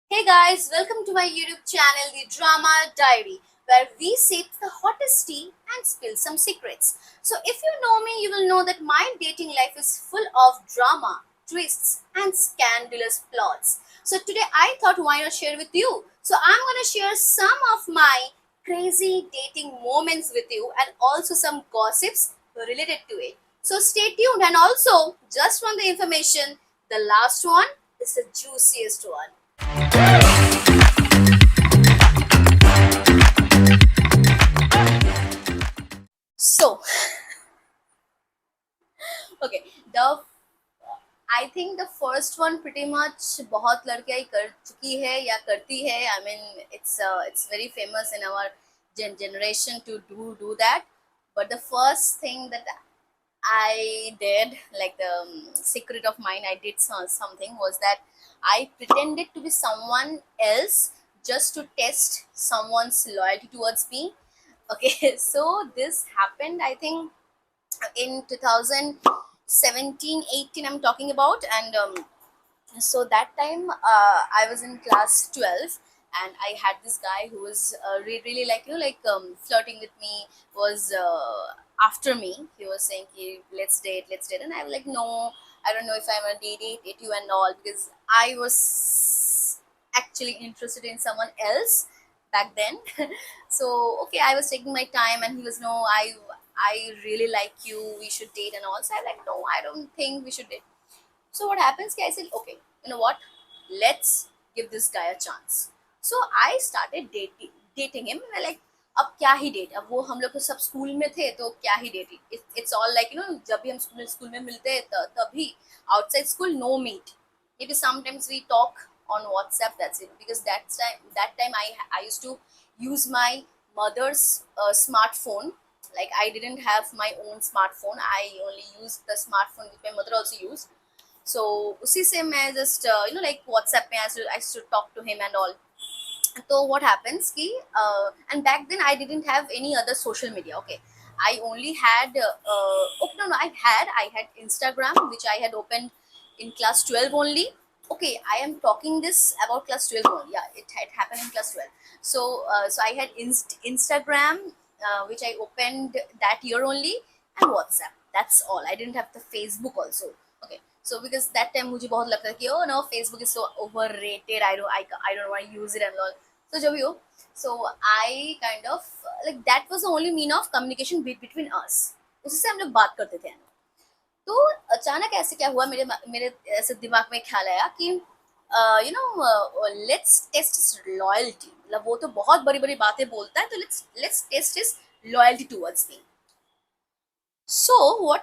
Hey guys, welcome to my YouTube channel, The Drama Diary, where we sip the hottest tea and spill some secrets. So, if you know me, you will know that my dating life is full of drama, twists, and scandalous plots. So, today I thought why not share with you? So, I'm gonna share some of my crazy dating moments with you and also some gossips related to it. So, stay tuned and also, just from the information, the last one is the juiciest one. So, okay, the I think the first one pretty much बहुत लड़कियां ही कर चुकी है या करती है. I mean, it's very famous in our generation to do that. But the first thing that I did, like the secret of mine, I did something was that I pretended to be someone else just to test someone's loyalty towards me. Okay, so this happened, I think, in 2017, 18, I'm talking about. And so that time I was in class 12, and I had this guy who was really like, flirting with me, was after me. He was saying, let's date, and I was like, no, I don't know if I'm gonna date you and all, because I was actually interested in someone else back then. So okay, I was taking my time, and he was, no, I really like you, we should date and all. So I'm like, no, I don't think we should date. So what happens? I said, okay, you know what? Let's give this guy a chance. So I started dating him. मैं like, अब क्या ही date, अब वो हम लोग तो सब स्कूल में थे, तो क्या ही डेट. इट्स ऑल लाइक, जब भी हम स्कूल में मिलते हैं तभी. Outside school no meet. Maybe sometimes we talk on WhatsApp, that's it. Because that time I used to use my mother's smartphone. Like, I didn't have my own smartphone, I only used the smartphone which my mother also used. So उसी से मैं just like WhatsApp पे I used to talk to him and all. So what happens कि and back then I didn't have any other social media. Okay, I only had oh, no, I had Instagram, which I had opened in class 12 only. Okay, I am talking this about class 12 only. Yeah, it had happened in class 12. So so I had Instagram, which I opened that year only, and WhatsApp. That's all. I didn't have the Facebook also. Okay, so because that time मुझे बहुत लगता था कि oh no, Facebook is so overrated, I don't want to use it and all. So जब भी हो, so I kind of, like, that was the only mean of communication between us. उसी से हम लोग बात करते थे. तो अचानक ऐसे क्या हुआ, मेरे मेरे ऐसे दिमाग में ख्याल आया कि लेट्स टेस्ट लॉयल्टी. मतलब वो तो बहुत बड़ी बड़ी बातें बोलता है, तो let's test his loyalty towards me. So what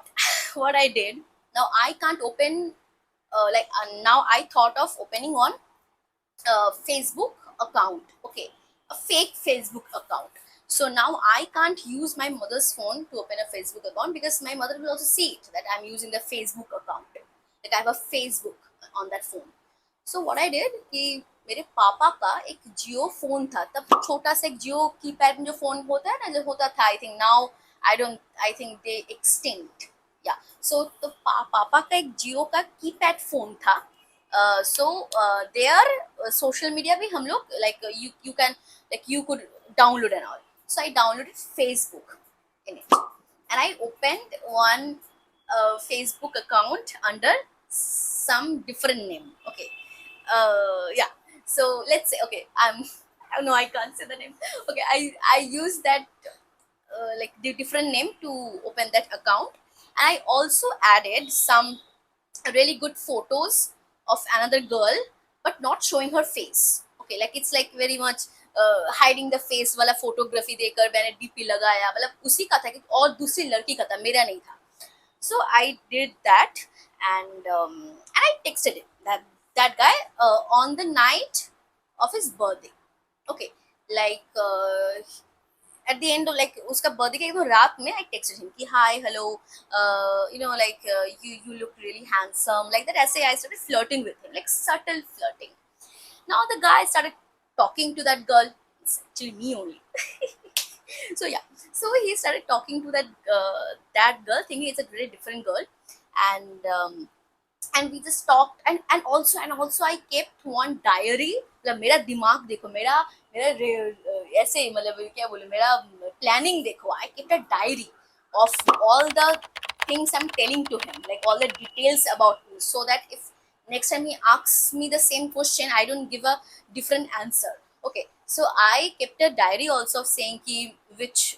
what I did, now I can't open, now I thought of opening on Facebook account. Okay, a fake Facebook account. So now I can't use my mother's phone to open a Facebook account, because my mother will also see it that I'm using the Facebook account. Like, I have a Facebook on that phone. So what I did कि मेरे पापा का एक जियो phone था. तब छोटा सा एक जियो कीपैड में जो फोन होता है ना, जो होता था, I think now, I think they extinct. या सो तो पापा का एक जियो का कीपैड फोन था. So there social media भी हम लोग, like, you can, like, you could download and all. So I downloaded Facebook in it, and I opened one Facebook account under some different name. Okay, yeah. So let's say, okay, oh no, I can't say the name. Okay, I used that like the different name to open that account, and I also added some really good photos of another girl, but not showing her face. Okay, like, it's like very much hiding the face वाला photography देकर मैंने DP लगाया. मतलब उसी का था कि, और दूसरी लड़की का था, मेरा नहीं था. So I did that, and I texted him, that guy, on the night of his birthday. Okay, like, at the end of, like, उसका बर्थडे के एकदम रात में I texted him कि hi, hello, like, you look really handsome, like that. ऐसे I started flirting with him, like subtle flirting. Now the guy started talking to that girl. It's actually me only. So yeah, so he started talking to that girl, thinking it's a very different girl. And we just talked, and also I kept one diary मतलब मेरा दिमाग देखो, मेरा मेरा ऐसे मतलब क्या बोलूं, मेरा प्लानिंग देखो. आई kept a diary of all the things I'm telling to him, like all the details about me, so that if next time he asks me the same question, I don't give a different answer. Okay, so I kept a diary also of saying ki which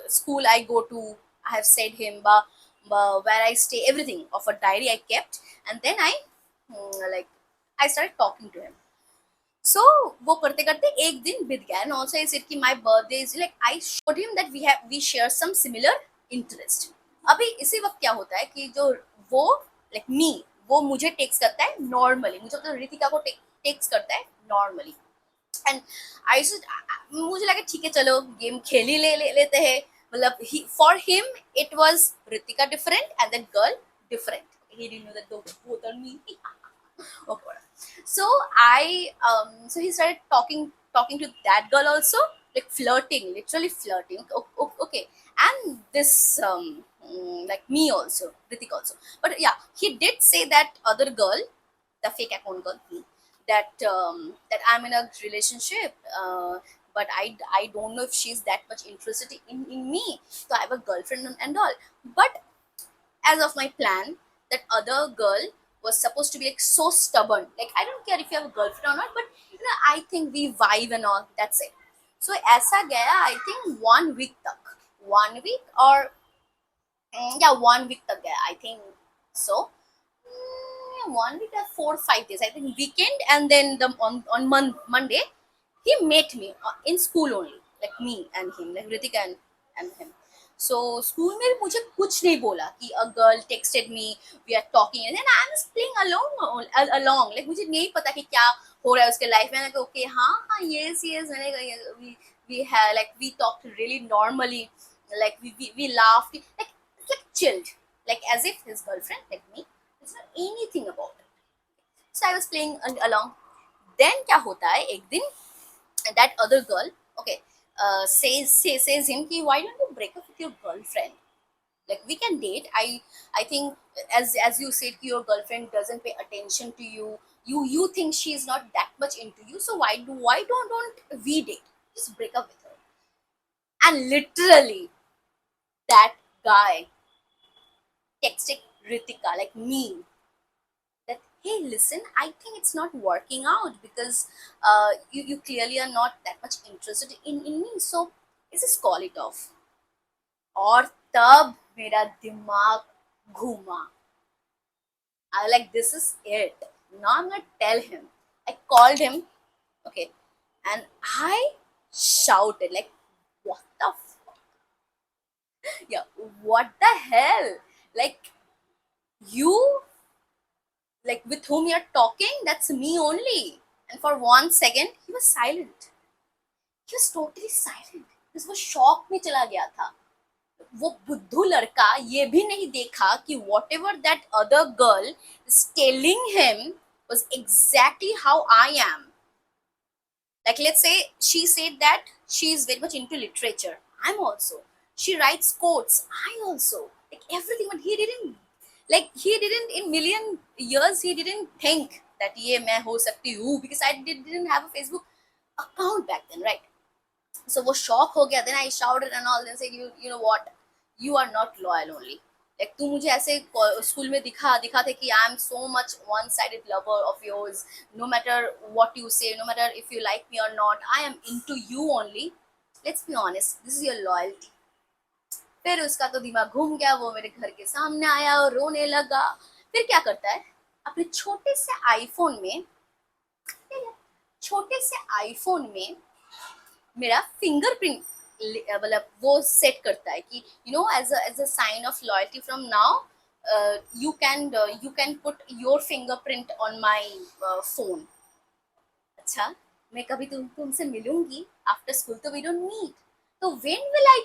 school I go to. I have said him, where I stay, everything of a diary I kept, and then like I started talking to him. So वो करते करते एक दिन बीत गया, and also I said कि my birthday is like, I showed him that we share some similar interest. अभी इसी वक्त क्या होता है कि जो वो like me, वो मुझे टेक्स्ट करता है नॉर्मली, मुझे मतलब रितिका को टेक्स्ट करता है नॉर्मली. एंड आई मुझे लगा ठीक है चलो गेम खेल ही लेते हैं. मतलब for him it was Ritika different and that girl different. He didn't know that both are me. Awkward. So so he started talking to that girl also, like flirting, literally flirting. Okay, and this like me also, Ritik also. But yeah, he did say that other girl, the fake account girl, that I'm in a relationship. But I don't know if she's that much interested in me. So I have a girlfriend and all. But as of my plan, that other girl was supposed to be like so stubborn. Like, I don't care if you have a girlfriend or not, but I think we vibe and all. That's it. So ऐसा गया, I think 1 week तक, 1 week or yeah, 1 week तक गया, I think so. 1 week or 4 5 days, I think weekend, and then the on Monday he met me in school only, like me and him, like Ritik and him. So school में भी मुझे कुछ नहीं बोला कि a girl texted me, we are talking, and then I was playing along, like मुझे नहीं पता कि क्या हो रहा है उसके लाइफ में. मैंने कहा ओके हाँ हाँ yes मैंने कहा we had like we talked really normally, like we laughed, like chilled, like as if his girlfriend like me. It's not anything about it. So I was playing along. Then क्या होता है एक दिन, that other girl, okay, says him कि why don't you break up with your girlfriend, like we can date. I think as you said कि your girlfriend doesn't pay attention to you, you think she is not that much into you, so why don't we date, just break up with her. And literally that guy texted Ritika, like me, that hey listen, I think it's not working out because you clearly are not that much interested in me, so let's just call it off. और तब मेरा दिमाग घूमा. I was like, this is it. Now I'm gonna tell him. I called him, okay, and I shouted like, what the yeah, what the hell? Like, you, like with whom you're talking, that's me only. And for 1 second, he was silent. He was totally silent. Because वो shock में चला गया था. वो बुद्धू लड़का ये भी नहीं देखा कि whatever that other girl is telling him was exactly how I am. Like, let's say she said that she is very much into literature. I'm also. She writes quotes. I also. Like everything, but he didn't in million years he didn't think that ये मैं हो सकती हूँ, because I didn't have a Facebook account back then, right? So वो shock हो गया. Then I shouted and all, then said, you know what, you are not loyal only. Like तू मुझे ऐसे स्कूल में दिखा थे कि I am so much one-sided lover of yours. No matter what you say, no matter if you like me or not, I am into you only. Let's be honest, this is your loyalty. फिर उसका तो दिमाग घूम गया, वो मेरे घर के सामने आया और रोने लगा. फिर क्या करता है, अपने छोटे से आईफोन में मेरा फिंगरप्रिंट मतलब वो सेट करता है कि as a sign of loyalty from now you can put your fingerprint on my phone. अच्छा, मैं कभी तुमसे मिलूंगी आफ्टर स्कूल तो वी डोंट मीट, तो when will I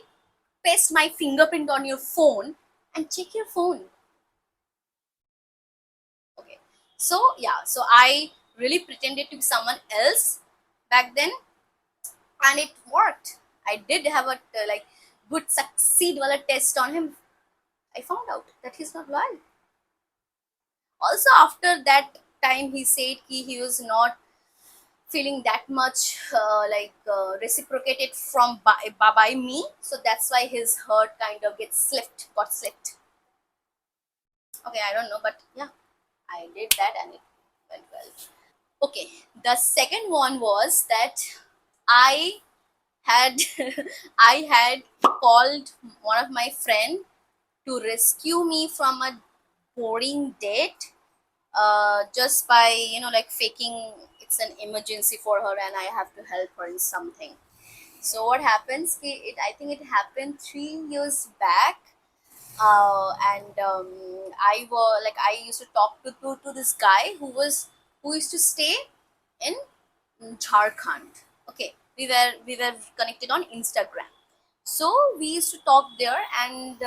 paste my fingerprint on your phone and check your phone? Okay, so yeah, so I really pretended to be someone else back then, and it worked. I did have a like good succeed wala test on him. I found out that he's not loyal. Also, after that time, he said he was not. feeling that much reciprocated from by me, so that's why his heart kind of got slipped. Okay, I don't know, but yeah, I did that and it went well. Okay, the second one was that I had I had called one of my friend to rescue me from a boring date, just by like faking it's an emergency for her and I have to help her in something. So what happens, I think it happened 3 years back. And I used to talk to this guy who used to stay in Jharkhand. Okay, we were connected on Instagram. So we used to talk there, and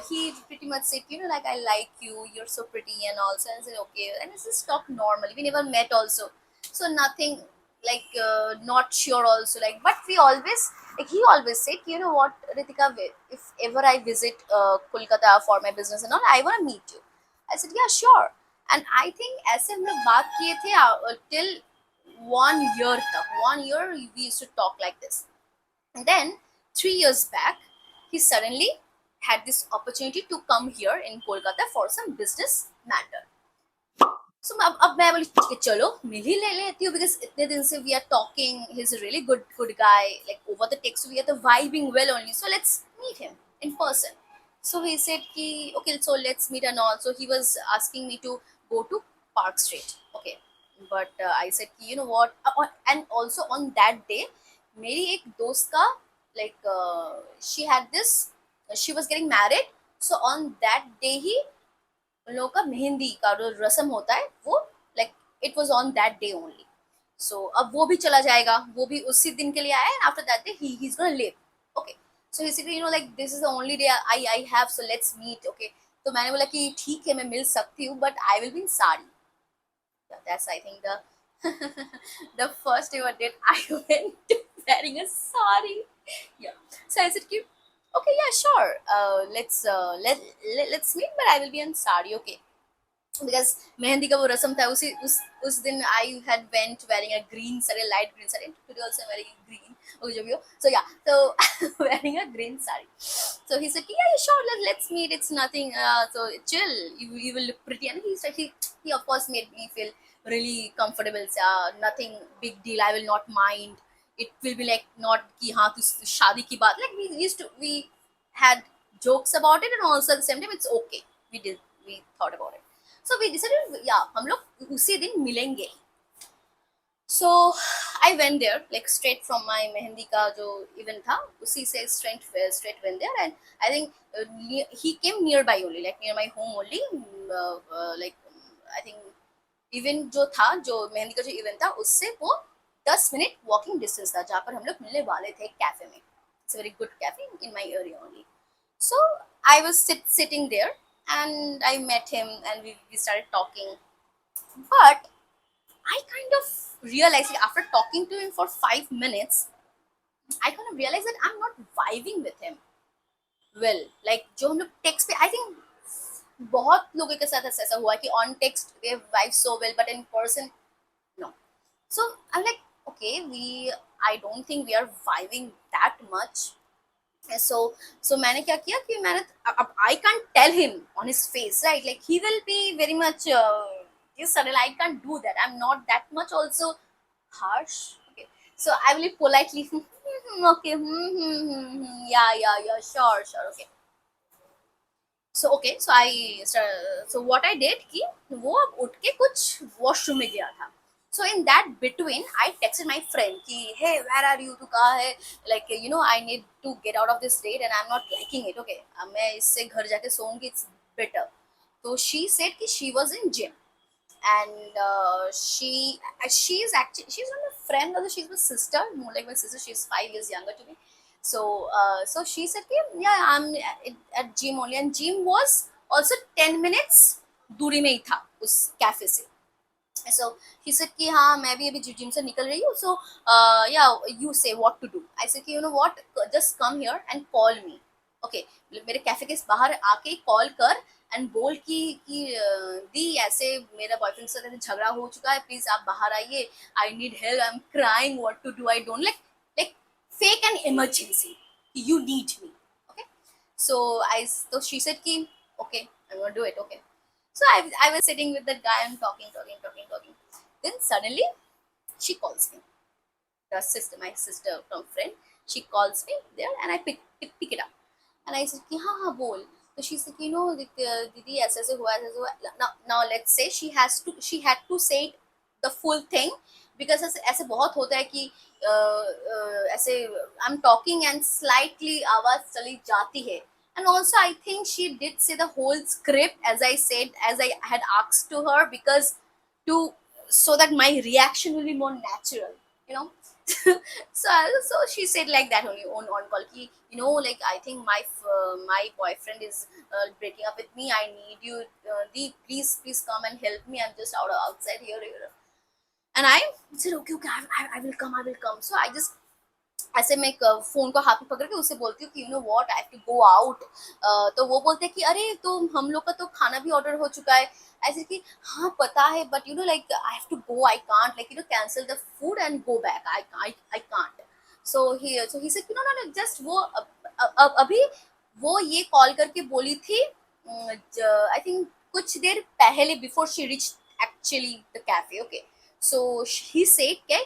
he pretty much said, like, I like you, you're so pretty, and also I said okay, and it's just talk normally. We never met also, so nothing like not sure also, like, but we always, like, he always said, what, Ritika, if ever I visit Kolkata for my business and all, I want to meet you. I said yeah, sure. And I think ऐसे हम लोग बात किए थे till 1 year तक. 1 year we used to talk like this. And then 3 years back, he suddenly had this opportunity to come here in Kolkata for some business matter. So अब मैं बोली ठीक है, चलो मिल ही ले लेती हूँ, because इतने दिन से we are talking. He's a really good guy. Like over the text we are the vibing well only. So let's meet him in person. So he said कि okay, so let's meet and all. So he was asking me to go to Park Street. Okay, but I said कि what, and also on that day मेरी एक दोस्त का, like she was getting married. So on that day ही उन लोगों का मेहंदी का जो रस्म होता है वो, like it was on that day only. So अब वो भी चला जाएगा, वो भी उसी दिन के लिए आया, and after that day he is gonna live. Okay, so he said like this is the only day I have, so let's meet. Okay, तो मैंने बोला कि ठीक है, मैं मिल सकती हूँ, but I will be in sari. That's I think the the first ever date I went wearing a sari. Yeah. So I said, okay, yeah, sure. Let's meet, but I will be in sari. Okay. Because mehndi का वो रस्म था, उस दिन I had went wearing a green saree, light green saree. Today also I'm wearing green. Okay, जो भी हो. So yeah, so wearing a green saree. So he said, yeah, sure, let's meet. It's nothing. So chill. You will look pretty. And he of course made me feel really comfortable. Nothing big deal. I will not mind. It will be like not कि हाँ तू शादी की बात. Like we had jokes about it, and also at the same time it's okay. We thought about it. So we decided, yeah, हम लोग उसी दिन मिलेंगे. So I went there, like straight from my mehndi का जो event था, उसी से straight went there, and I think he came nearby only, like near my home only. Like I think event जो था, जो मेहंदी का जो event था, उससे वो 10 minute walking distance था, जहाँ पर हम लोग मिलने वाले थे कैफे में. It's a very good cafe in my area only. So I was sitting there, and I met him, and we started talking. But I kind of realized, like, after talking to him for 5 minutes, I kind of realized that I'm not vibing with him well. Like जो हम लोग text पे, I think बहुत लोगों के साथ ऐसा हुआ है कि on text they vibe so well, but in person no. So I'm like, okay, I don't think we are vibing that much. So मैंने क्या किया कि मैंने, अब I can't tell him on his face, right? Like he will be very much suddenly, I can't do that. I'm not that much also harsh. Okay, so I will be politely okay, yeah, sure, okay. So okay, so what I did कि वो अब उठ के कुछ washroom में गया था. So in that between, I texted my friend कि hey, where are you? तू कहाँ है? Like I need to get out of this date and I'm not liking it. Okay, अब मैं इससे घर जाके सोऊंगी, it's better. So she said कि she was in gym, and she's not a friend, although she's my sister, more like my sister. She's 5 years younger to me. So she said yeah, I'm at gym only, and gym was also 10 minutes दूरी में ही था उस cafe से. So he said कि हाँ, मैं भी अभी जिम से निकल रही हूँ. So yeah, you say what to do. I said कि what, just come here and call me. Okay, मेरे कैफे के बाहर आके कॉल कर, एंड बोल कि दी ऐसे मेरा बॉयफ्रेंड से ऐसे झगड़ा हो चुका है, प्लीज आप बाहर आइए, I need help, I am crying, what to do, I don't like fake an emergency, you need me. Okay, so so she said ki okay, I'm gonna do it. Okay, so I was sitting with that guy and talking. Then suddenly she calls me, the sister, my sister from friend. She calls me there and I pick it up. And I said कि हाँ हाँ बोल. So she said कि no दीदी ऐसे ऐसे हुआ, ऐसे ऐसे हुआ. Now let's say she had to say it, the full thing, because ऐसे ऐसे बहुत होता है कि ऐसे I'm talking and slightly आवाज चली जाती है. And also I think she did say the whole script as I said, as I had asked to her, because to so that my reaction will be more natural, you know. So she said like that only on call ki, you know, like I think my boyfriend is breaking up with me, I need you, please come and help me, I'm just outside here. And I said okay, I will come. So I just ऐसे मैं phone को हाथ में पकड़ के उसे बोलती हूँ कि you know what, I have to go out. तो वो बोलते हैं कि अरे तो हम लोग का तो खाना भी ऑर्डर हो चुका है. ऐसे कि हाँ पता है, but you know like I have to go, I can't like you know cancel the food and go back, I can't. So he said no no no, just वो अभी वो ये कॉल करके बोली थी, आई थिंक कुछ देर पहले, before she rich actually the cafe. Okay, so he said के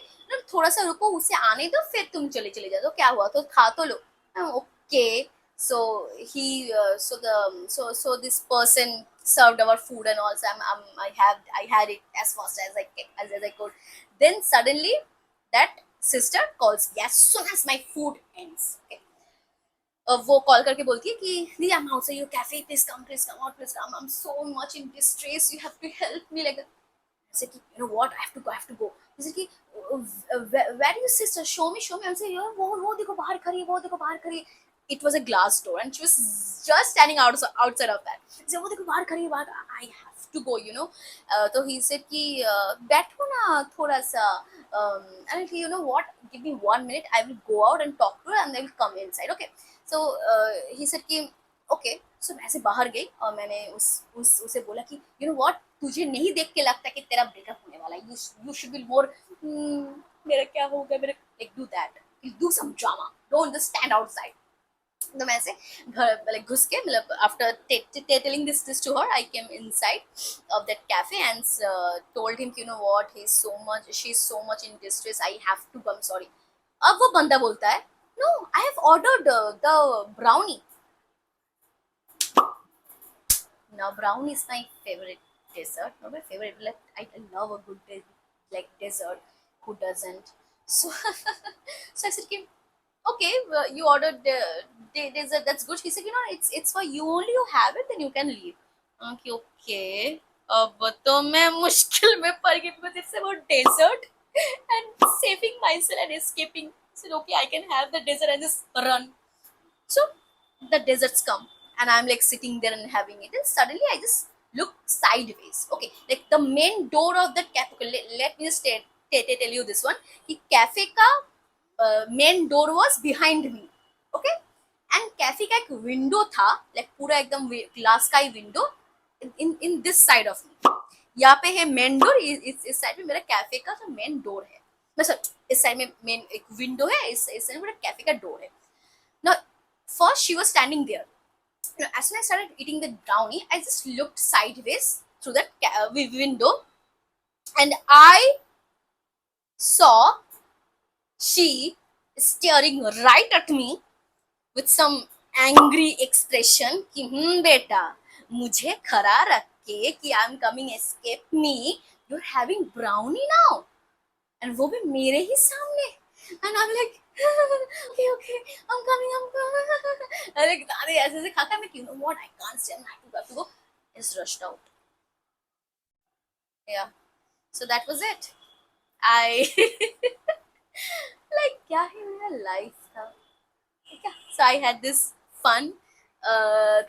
थोड़ा सा रुको, उसे आने दो, फिर तुम चले चले जाओ, तो क्या हुआ, तो खा तो लो. Okay, so he so this person served our food and also I had it as fast as I could. Then suddenly that sister calls me as soon as my food ends. Okay, वो call करके बोलती है कि दी I am outside your cafe, please come out, please come, I am so much in distress, you have to help me. Like I said, you know what, I have to go. He said, where is sister? Show me. I said, यार वो देखो बाहर खड़ी है, वो देखो बाहर खड़ी है. It was a glass door and she was just standing outside of that. He said, वो देखो बाहर खड़ी है, बाहर. I have to go, you know. तो he said कि बैठो ना थोड़ा सा. And I said, you know what, give me 1 minute, I will go out and talk to her and they will come inside. Okay. So he said कि okay. सो मैं ऐसे बाहर गई और मैंने उसे बोला कि यू नो व्हाट, तुझे नहीं देख के लगता कि तेरा ब्रेकअप होने वाला है, यू शुड बी मोर, मेरा क्या होगा, मेरा like do that, do some drama, don't just stand outside. तो मैं ऐसे घर लाइक घुस के, मतलब after telling this to her, I came inside of that cafe and told him you know what, he is so much, she is so much in distress, I have to come, sorry. अब वो बंदा बोलता है no, I have ordered the brownie. Now brownie is my favorite dessert. Not my favorite, like I love a good like dessert. Who doesn't? So so I said, okay, you ordered dessert. That's good. He said, you know, it's for you only. You have it, then you can leave. Okay, okay. अब तो मैं मुश्किल में पड़ गई because it's about dessert and saving myself and escaping. So okay, I can have the dessert and just run. So the desserts come and I'm like sitting there and having it. And suddenly I just look sideways. Okay, like the main door of the cafe. Okay, let me just tell you this one. The cafe ka main door was behind me. Okay, and cafe का एक window था, like पूरा एकदम glass का ही window in this side of me. यहाँ पे है main door, इस साइड में मेरा कैफे का जो मेन डोर है, मतलब इस साइड में मेन एक विंडो है, इस साइड में मेरा कैफे का डोर है. Now, first she was standing there. Now, as soon as I started eating the brownie, I just looked sideways through that window, and I saw she staring right at me with some angry expression कि बेटा मुझे खड़ा रख के कि I'm coming, escape me, you're having brownie now, and वो भी मेरे ही सामने. And I'm like okay, I'm coming. Like दादी ऐसे ऐसे खा मैं, you know what, I can't stand, I have to go. Just rushed out. Yeah, so that was it. I like क्या ही मेरा life था. Yeah, so I had this fun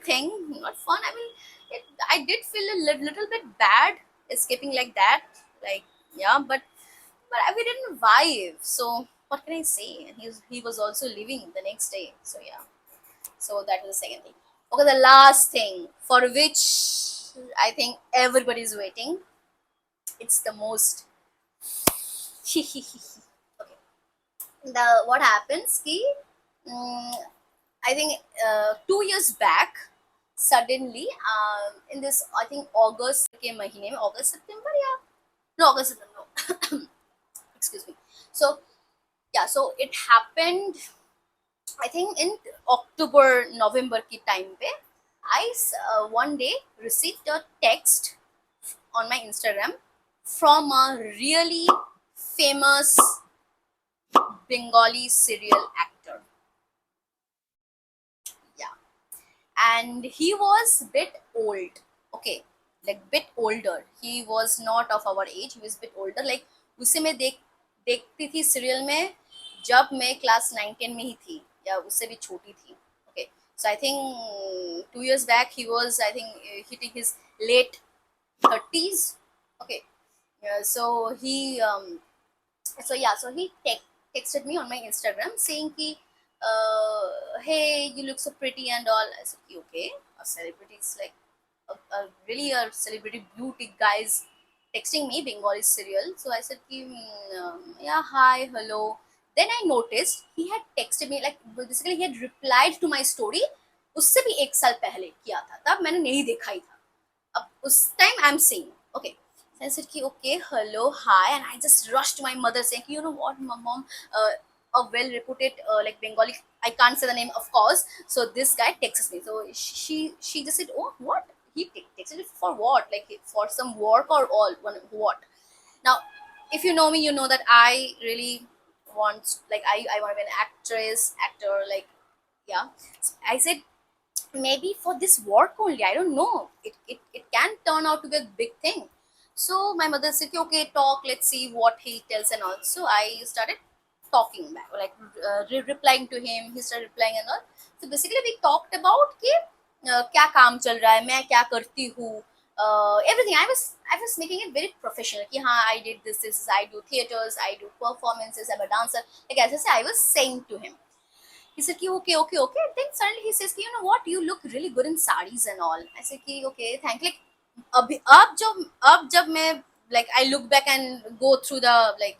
thing, not fun, I mean I did feel a little bit bad escaping like that, like yeah, but we didn't vibe, so what can I say. And he was also leaving the next day, so yeah, so that was the second thing. Okay, the last thing for which I think everybody is waiting. It's the most. Okay. The what happens? Ki, mm, I think 2 years back, suddenly in this I think August के महीने में August September या no August September no excuse me. So yeah, so it happened I think in October November की time पे one day received a text on my Instagram from a really famous Bengali serial actor. Yeah, and he was bit old. Okay, like bit older. He was not of our age. He was bit older. Like उसे मैं देखती थी serial में जब मैं class 9-10 में ही थी या उससे भी छोटी थी. Okay, so I think 2 years back he was I think hitting his late 30s. Okay, yeah, so he texted me on my Instagram saying ki, hey, you look so pretty and all. I said, okay, a celebrity is like really a celebrity beauty guys texting me Bengali serial. So I said, ki, yeah, hi, hello. Then I noticed he had texted me like basically he had replied to my story. उससे भी 1 साल पहले किया था तब मैंने नहीं देखा ही था अब उस time I am seeing okay I said ki okay hello hi and I just rushed to my mother saying you know what mom a well reputed like Bengali I can't say the name of course so this guy texts me so she just said oh what he texted for what like for some work or all what now if you know me you know that I really want like I want to be an actor like yeah so I said maybe for this work only I don't know it can turn out to be a big thing so my mother said okay talk let's see what he tells and all so I started talking back like replying to him he started replying and all so basically we talked about कि क्या काम चल रहा है मैं क्या करती हूँ everything I was making it very professional कि हाँ I did this I do theaters I do performances I'm a dancer like as I say I was saying to him he said ki okay okay okay then suddenly he says ki you know what you look really good in sarees and all I said ki okay thank like अभी अब जब मैं like I look back and go through the like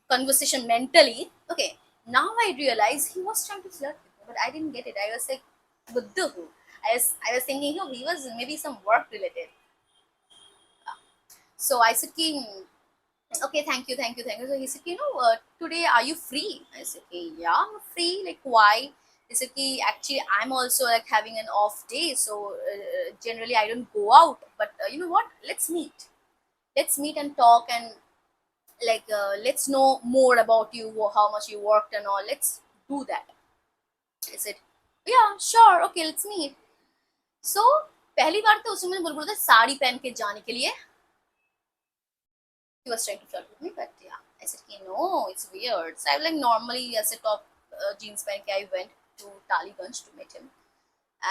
conversation mentally okay now I realize he was trying to flirt with me but I didn't get it I was like बुद्धू हूँ I was thinking he was maybe some work related so I said ki okay thank you so he said you know today are you free I said yeah I'm free like why he said actually I'm also like having an off day so generally I don't go out but you know what let's meet and talk and like let's know more about you how much you worked and all let's do that I said yeah sure okay let's meet so पहली बार तो उसने मुझे बोला था साड़ी पहन के जाने के लिए he was trying to flirt with me, but yeah, I said, no, it's weird. So I like normally as a top jeans pair, I went to Taliganj to meet him,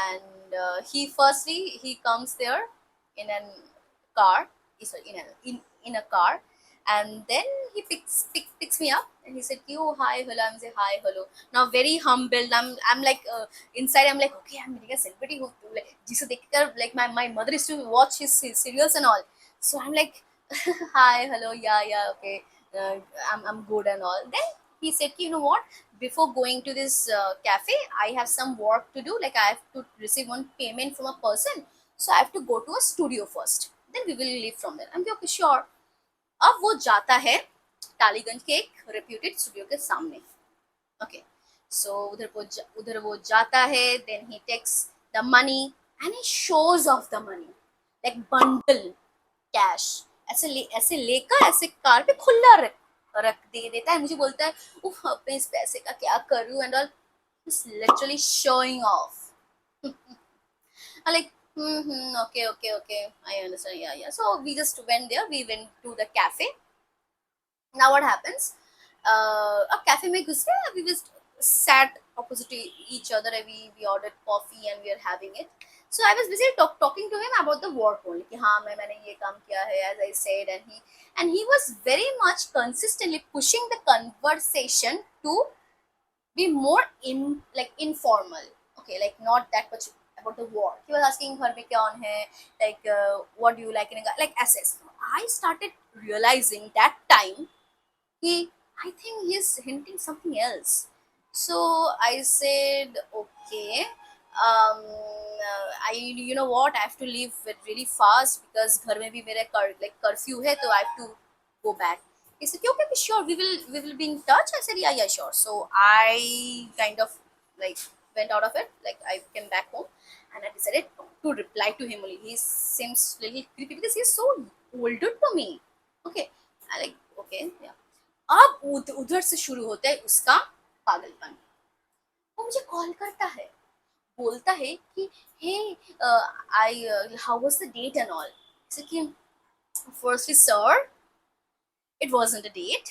and he comes there in a car, sorry, in a car, and then he picks me up and he said, "Oh hi hello," I'm saying hi hello. Now very humbled. I'm like inside I'm like okay I'm meeting a celebrity who like जिसे देखकर like my mother used to watch his serials and all. So I'm like hi hello yeah okay uh, I'm good and all then he said you know what before going to this cafe I have some work to do like I have to receive one payment from a person so I have to go to a studio first then we will leave from there I'm like okay sure अब वो जाता है टालीगंज के एक reputed studio के सामने okay so उधर वो जाता है then he takes the money and he shows off the money like bundle cash ऐसे लेकर ऐसे कार पे खुला रख दे देता है मुझे बोलता है उफ अपने इस पैसे का क्या करूं and all literally showing off like okay I understand yeah so we just went there we went to the cafe now what happens a cafe में घुस गए we just sat opposite to each other and we ordered coffee and we are having it so I was busy talking to him about the work only कि हाँ मैंने ये काम किया है as I said and he was very much consistently pushing the conversation to be more informal okay like not that much about the war. He was asking घर में कौन है, like what do you like in a guy, like SS. I started realizing that time he, I think he's hinting something else. So I said, okay, I, you know what, I have to leave it really fast because घर में भी मेरा like curfew है, so I have to go back. He said, okay, okay, sure, we will be in touch. I said, yeah, yeah, sure. So I kind of like went out of it, like I came back home, and I decided not to reply to him only. He seems little creepy because he's so older to me. Okay, I like, okay, yeah. अब उधर से शुरू होता है उसका पागलपन. वो मुझे कॉल करता है, बोलता है कि hey I how was the date and all. So कि firstly sir it wasn't a date.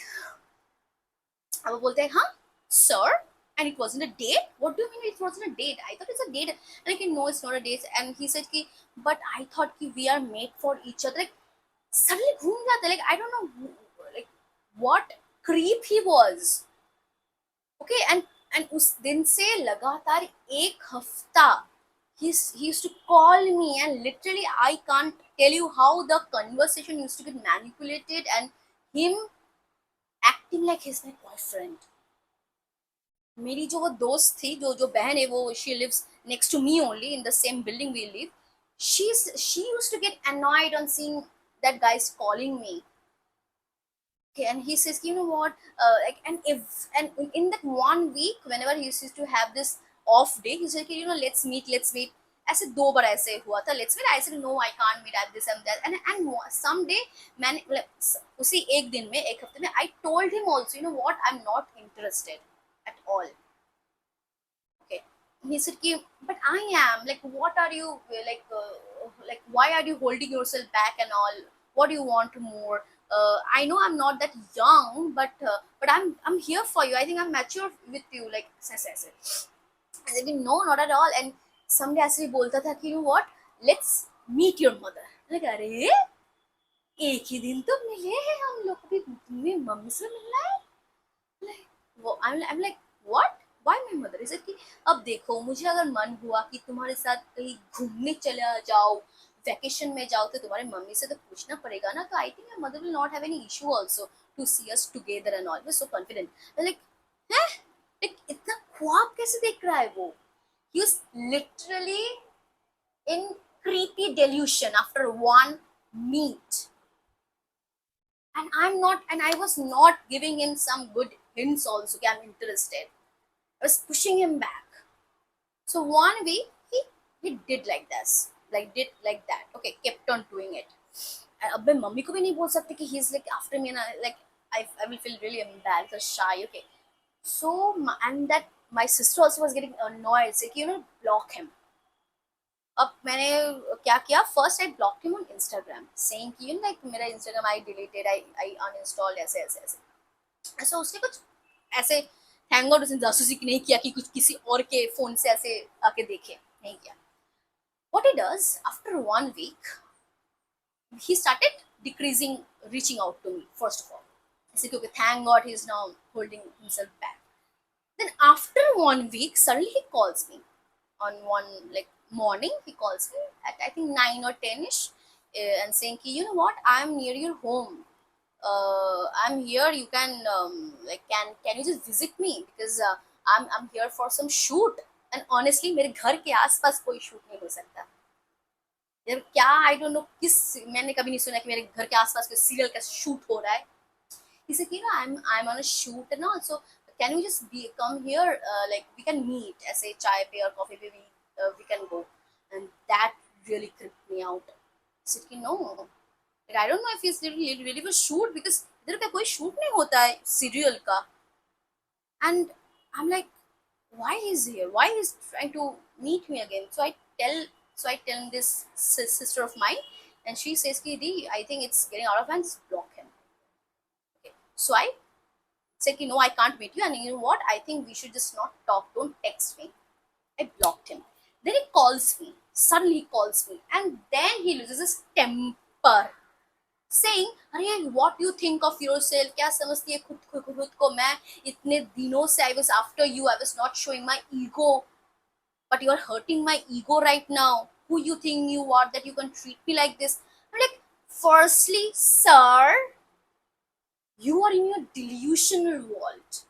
अब वो बोलते हैं हाँ sir and it wasn't a date. What do you mean it wasn't a date? I thought it's a date. And like, no, it's not a date. And he said ki, but I thought ki we are made for each other. Like suddenly घूम जाता है, like I don't know like what creep he was. Okay, and उस दिन से लगातार एक हफ्ता he used to call me, and literally I can't tell you how the conversation used to get manipulated and him acting like he's my boyfriend. मेरी जो वो दोस्त थी, जो जो बहन है, वो she lives next to me only in the same building we live. She used to get annoyed on seeing that guy's calling me. Okay, and he says, you know what, like, and in that 1 week, whenever he used to have this off day, he said, you know, let's meet. ऐसे 2 बार ऐसे हुआ था, let's meet. I said no, I can't meet at this and that, and someday मैंने मतलब उसी एक दिन में, एक हफ्ते में, I told him also, you know what, I'm not interested at all. Okay, he said कि but I am, like, what are you like why are you holding yourself back and all, what do you want more. I know I'm not that young, but I'm here for you. I think I'm mature with you, like ऐसे ऐसे. I said no, not at all. And someday ऐसे ही बोलता था कि you know what, let's meet your mother. like अरे एक ही दिन तो मिले हैं हम लोग, अभी तुम्हें मम्मी से मिलना है. like वो I'm like what, why my mother. is it कि अब देखो, मुझे अगर मन हुआ कि तुम्हारे साथ कहीं घूमने चला जाओ, वैकेशन में जाओ, तो तुम्हारे मम्मी से तो पूछना पड़ेगा ना. तो I think my mother will not have any issue also to see us together and all. So confident. Like हैं, लाइक इतना ख्वाब कैसे देख रहा है वो. He was literally in creepy delusion after one meet. And I was not giving him some good hints also. Okay, I'm interested. I was pushing him back. So 1 week he did like this, did like that. Okay, kept on doing it. अब मैं mummy को भी नहीं बोल सकती कि he's like after me, and I will feel really embarrassed or shy. Okay, so and that my sister also was getting annoyed. Like, you know, block him. अब मैंने क्या किया, first I block him on Instagram, saying कि you like मेरा Instagram I deleted, I uninstalled, ऐसे ऐसे ऐसे ऐसा. उसने कुछ ऐसे थैंक गॉड उसने जासूसी नहीं किया कि कुछ किसी और के फोन से ऐसे आके देखे, नहीं किया. What he does after 1 week, he started decreasing, reaching out to me first of all. ऐसे क्योंकि thank God he is now holding himself back. Then after 1 week, suddenly he calls me on one like morning. He calls me at I think 9 or 10ish, and saying, "You know what? I'm near your home. I'm here. You can like can you just visit me because I'm here for some shoot." And honestly, मेरे घर के आसपास कोई shoot नहीं हो सकता. यार क्या, आई डोंट नो, किस, मैंने कभी नहीं सुना कि मेरे घर के आसपास कोई सीरियल का शूट हो रहा है. He said, you know, I'm on a shoot and all, so can you just come here, like we can meet, ऐसे चाय पे और कॉफी पे we can go. And that really creeped me out. I said कि no, like I don't know if he's really will shoot because इधर का कोई shoot नहीं होता है serial का. And I'm like, why he's here, why he's trying to meet me again. So I tell this sister of mine, and she says ki di, I think it's getting out of hand, just block him. Okay, so I said ki no, I can't meet you, and you know what, I think we should just not talk, don't text me. I blocked him. Then he calls me, suddenly he calls me, and then he loses his temper, saying, अरे what you think of yourself, क्या समझती है खुद को. मैं इतने दिनों से I was after you, I was not showing my ego. but you're hurting my ego right now. Who you think you are that you can treat me like this? I'm like, firstly, sir, you are in your delusional world.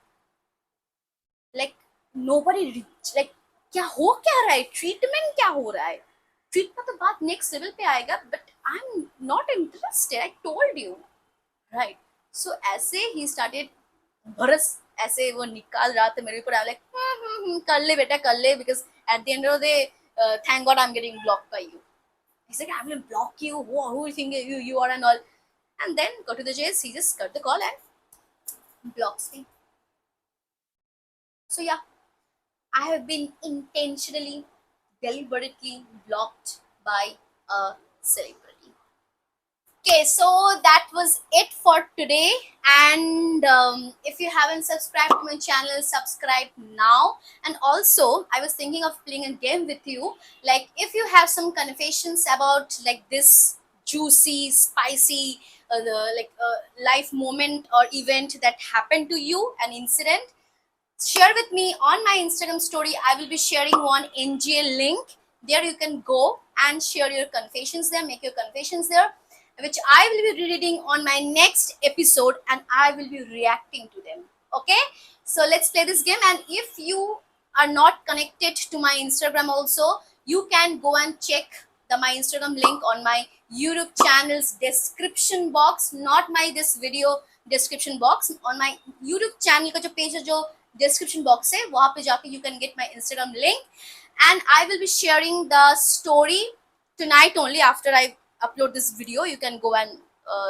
Like, nobody reach, like, क्या रहा है, treatment क्या हो रहा है, treatment तो बात next level पे आएगा, but I am not interested, I told you, right? So ऐसे ही स्टार्टेड बरस, ऐसे वो निकाल रहा था मेरे ऊपर, आई लाइक कर ले बेटा कर ले, because at the end of the thank God I am getting block bye you. He's like, I'm gonna block you. Who you think you are and all. And then go to the chase. He just cut the call and blocks me. So yeah, I have been intentionally, deliberately blocked by a celebrity. Okay, so that was it for today. And if you haven't subscribed to my channel, subscribe now. And also, I was thinking of playing a game with you. Like, if you have some confessions about like this juicy, spicy, life moment or event that happened to you, an incident, share with me on my Instagram story. I will be sharing one NGL link. There you can go and share your confessions there, make your confessions there, which I will be reading on my next episode, and I will be reacting to them. Okay, so let's play this game. And if you are not connected to my Instagram also, you can go and check my Instagram link on my YouTube channel's description box, not my this video description box. On my YouTube channel का जो page है, जो description box है, वहाँ पे जाके you can get my Instagram link, and I will be sharing the story tonight only. After I upload this video, you can go and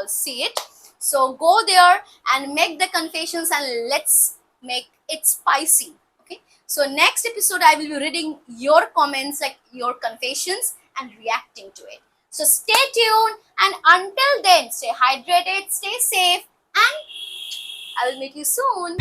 see it. So go there and make the confessions, and let's make it spicy. Okay, so next episode I will be reading your comments, like your confessions, and reacting to it. So stay tuned, and until then, stay hydrated, stay safe, and I will meet you soon.